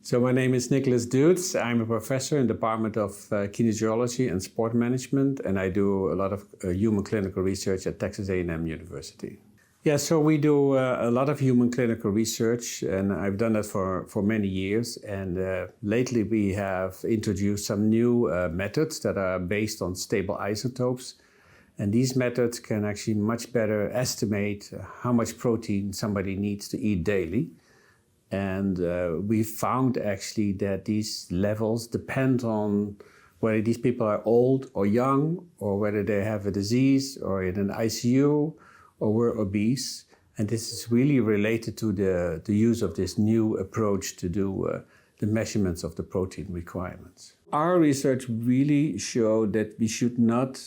So my name is Nicolaas Deutz. I'm a professor in the Department of Kinesiology and Sport Management, and I do a lot of human clinical research at Texas A&M University. Yeah, so we do a lot of human clinical research, and I've done that for many years. And lately we have introduced some new methods that are based on stable isotopes. And these methods can actually much better estimate how much protein somebody needs to eat daily. And we found actually that these levels depend on whether these people are old or young, or whether they have a disease or in an ICU or were obese. And this is really related to the use of this new approach to do the measurements of the protein requirements. Our research really showed that we should not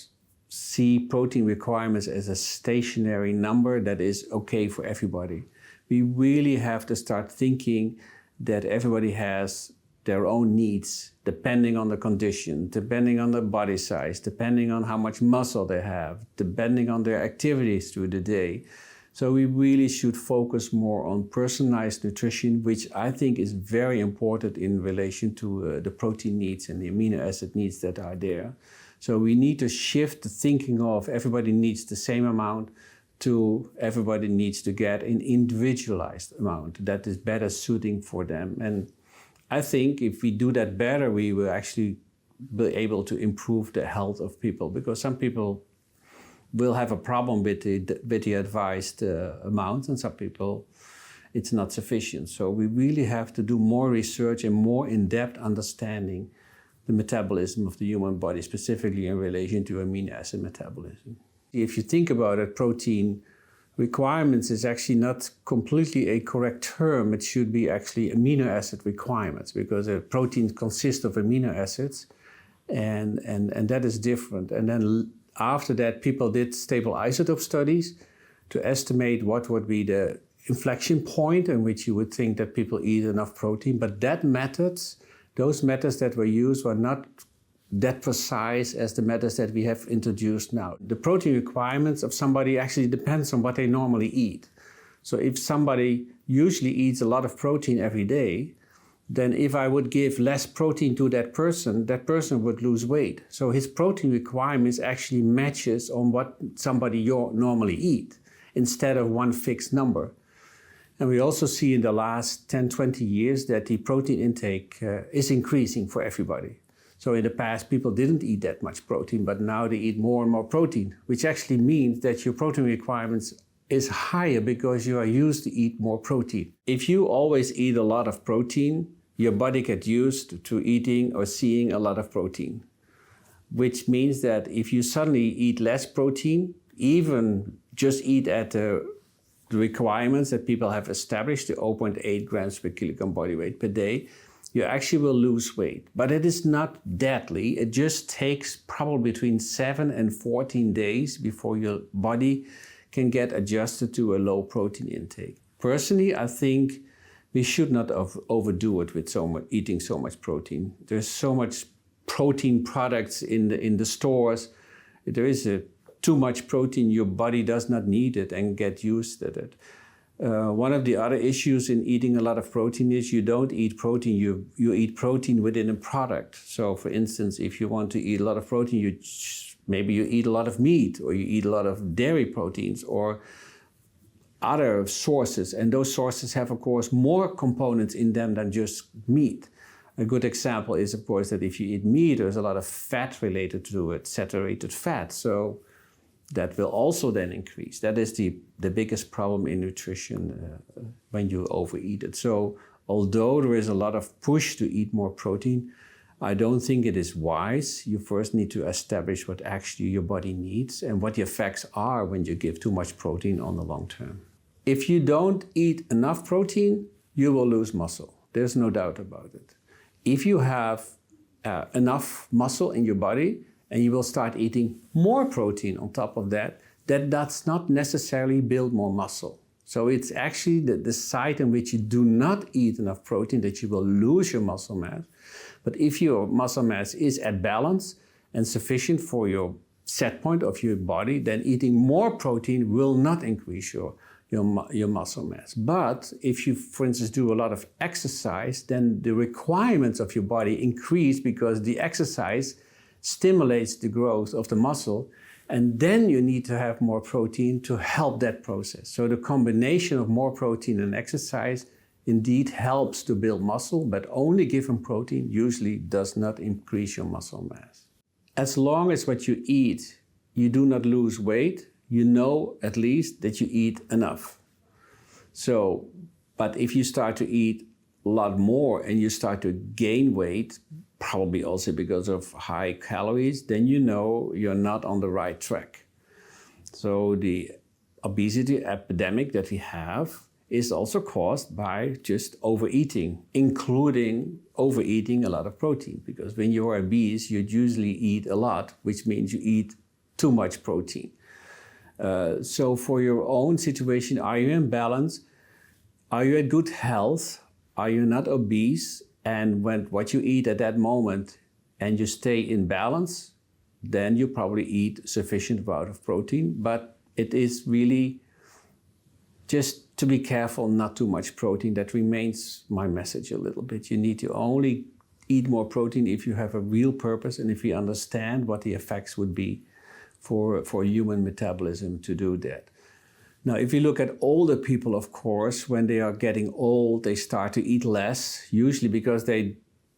see protein requirements as a stationary number that is okay for everybody. We really have to start thinking that everybody has their own needs, depending on the condition, depending on the body size, depending on how much muscle they have, depending on their activities through the day. So we really should focus more on personalized nutrition, which I think is very important in relation to the protein needs and the amino acid needs that are there. So we need to shift the thinking of everybody needs the same amount to everybody needs to get an individualized amount that is better suiting for them. And I think if we do that better, we will actually be able to improve the health of people, because some people will have a problem with the advised amount, and some people it's not sufficient. So we really have to do more research and more in-depth understanding the metabolism of the human body, specifically in relation to amino acid metabolism. If you think about it, protein requirements is actually not completely a correct term. It should be actually amino acid requirements, because a protein consists of amino acids, and that is different. And then after that, people did stable isotope studies to estimate what would be the inflection point in which you would think that people eat enough protein. But those methods that were used were not that precise as the methods that we have introduced now. The protein requirements of somebody actually depends on what they normally eat. So if somebody usually eats a lot of protein every day, then if I would give less protein to that person would lose weight. So his protein requirements actually matches on what somebody normally eat, instead of one fixed number. And we also see in the last 10, 20 years that the protein intake is increasing for everybody. So in the past, people didn't eat that much protein, but now they eat more and more protein, which actually means that your protein requirements is higher because you are used to eat more protein. If you always eat a lot of protein, your body gets used to eating or seeing a lot of protein, which means that if you suddenly eat less protein, even just eat at the requirements that people have established, the 0.8 grams per kilogram body weight per day, you actually will lose weight. But it is not deadly. It just takes probably between 7 and 14 days before your body can get adjusted to a low protein intake. Personally, I think we should not overdo it with eating so much protein. There's so much protein products in the stores. There is too much protein, your body does not need it and get used to it. One of the other issues in eating a lot of protein is you don't eat protein, you eat protein within a product. So for instance, if you want to eat a lot of protein, maybe you eat a lot of meat, or you eat a lot of dairy proteins or other sources. And those sources have, of course, more components in them than just meat. A good example is, of course, that if you eat meat, there's a lot of fat related to it, saturated fat. So that will also then increase. That is the biggest problem in nutrition when you overeat it. So although there is a lot of push to eat more protein, I don't think it is wise. You first need to establish what actually your body needs and what the effects are when you give too much protein on the long term. If you don't eat enough protein, you will lose muscle. There's no doubt about it. If you have enough muscle in your body, and you will start eating more protein on top of that, that does not necessarily build more muscle. So it's actually the site in which you do not eat enough protein that you will lose your muscle mass. But if your muscle mass is at balance and sufficient for your set point of your body, then eating more protein will not increase your your muscle mass. But if you, for instance, do a lot of exercise, then the requirements of your body increase because the exercise stimulates the growth of the muscle, and then you need to have more protein to help that process. So the combination of more protein and exercise indeed helps to build muscle, but only given protein usually does not increase your muscle mass. As long as what you eat, you do not lose weight, you know at least that you eat enough. So, but if you start to eat a lot more and you start to gain weight, probably also because of high calories, then you know you're not on the right track. So the obesity epidemic that we have is also caused by just overeating, including overeating a lot of protein. Because when you're obese, you usually eat a lot, which means you eat too much protein. So for your own situation, are you in balance? Are you at good health? Are you not obese? And when what you eat at that moment and you stay in balance, then you probably eat sufficient amount of protein. But it is really just to be careful, not too much protein. That remains my message a little bit. You need to only eat more protein if you have a real purpose and if you understand what the effects would be for human metabolism to do that. Now, if you look at older people, of course, when they are getting old, they start to eat less, usually because they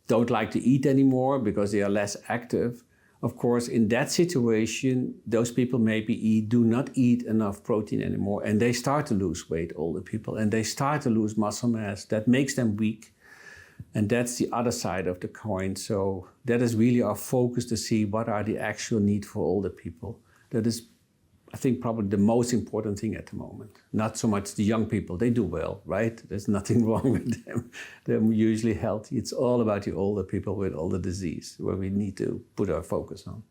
don't like to eat anymore, because they are less active. Of course, in that situation, those people maybe do not eat enough protein anymore, and they start to lose weight, older people, and they start to lose muscle mass. That makes them weak. And that's the other side of the coin. So that is really our focus, to see what are the actual needs for older people. That is, I think, probably the most important thing at the moment. Not so much the young people. They do well, right? There's nothing wrong with them. They're usually healthy. It's all about the older people with all the disease, where we need to put our focus on.